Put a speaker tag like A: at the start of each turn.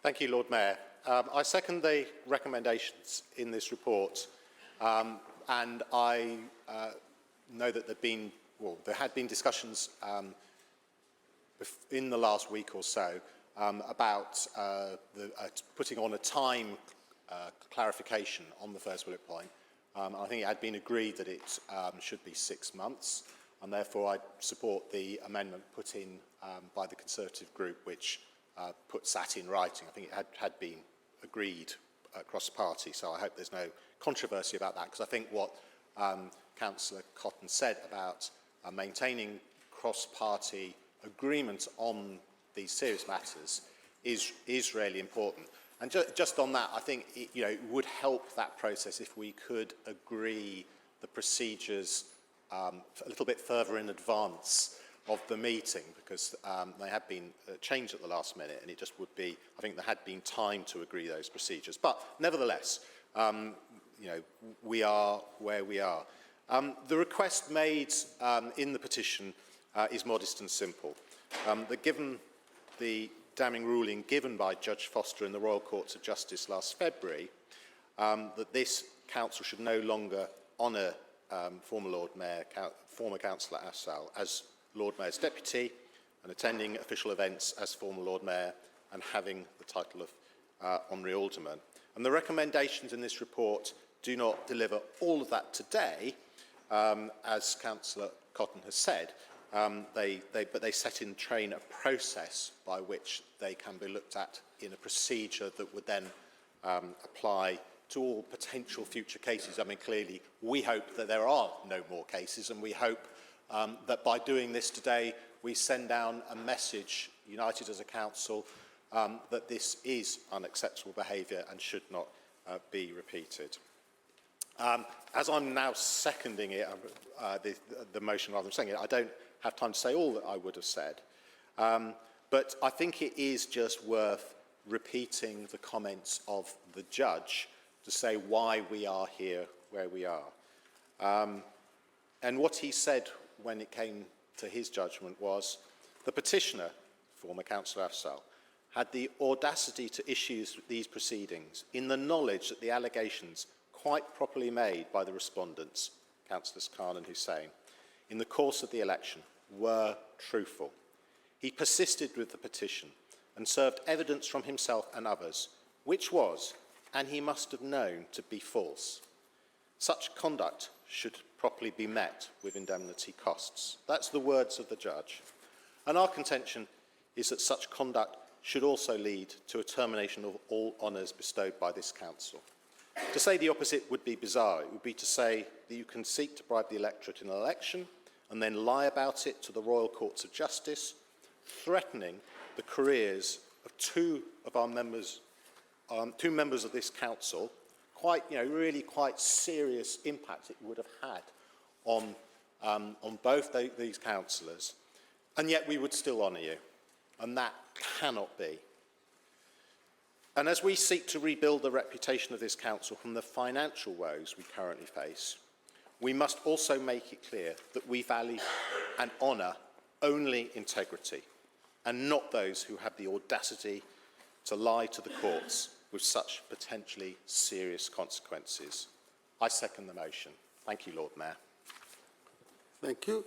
A: Thank you, Lord Mayor. I second the recommendations in this report, and I know that there had been discussions in the last week or so about putting on a time clarification on the first bullet point. I think it had been agreed that it should be 6 months, and therefore I support the amendment put in by the Conservative group, which puts that in writing. I think it had been agreed across the party, so I hope there's no controversy about that, because I think what Councillor Cotton said about maintaining cross-party agreement on these serious matters is really important. And just on that, I think it would help that process if we could agree the procedures a little bit further in advance of the meeting, because they had been changed at the last minute, and it just would be, I think there had been time to agree those procedures. But nevertheless, we are where we are. The request made in the petition is modest and simple. That given the damning ruling given by Judge Foster in the Royal Courts of Justice last February, that this council should no longer honour former Councillor Afzal as Lord Mayor's deputy and attending official events as former Lord Mayor and having the title of Honorary Alderman. And the recommendations in this report do not deliver all of that today, as Councillor Cotton has said, but they set in train a process by which they can be looked at in a procedure that would then apply to all potential future cases. I mean, clearly, we hope that there are no more cases, and we hope that by doing this today, we send down a message, united as a council, that this is unacceptable behaviour and should not be repeated. As I'm now seconding it, the motion rather than saying it, I don't have time to say all that I would have said. But I think it is just worth repeating the comments of the judge to say why we are here where we are. And what he said when it came to his judgment was the petitioner, former Councillor Afzal, had the audacity to issue these proceedings in the knowledge that the allegations quite properly made by the respondents, Councillors Khan and Hussain, in the course of the election were truthful. He persisted with the petition and served evidence from himself and others, which was, and he must have known, to be false. Such conduct should properly be met with indemnity costs. That's the words of the judge. And our contention is that such conduct should also lead to a termination of all honours bestowed by this council. To say the opposite would be bizarre. It would be to say that you can seek to bribe the electorate in an election and then lie about it to the Royal Courts of Justice, threatening the careers of two members of this council. Really quite serious impact it would have had on both these councillors, and yet we would still honour you, and that cannot be. And as we seek to rebuild the reputation of this council from the financial woes we currently face, we must also make it clear that we value and honour only integrity, and not those who have the audacity to lie to the courts with such potentially serious consequences. I second the motion. Thank you, Lord Mayor.
B: Thank you.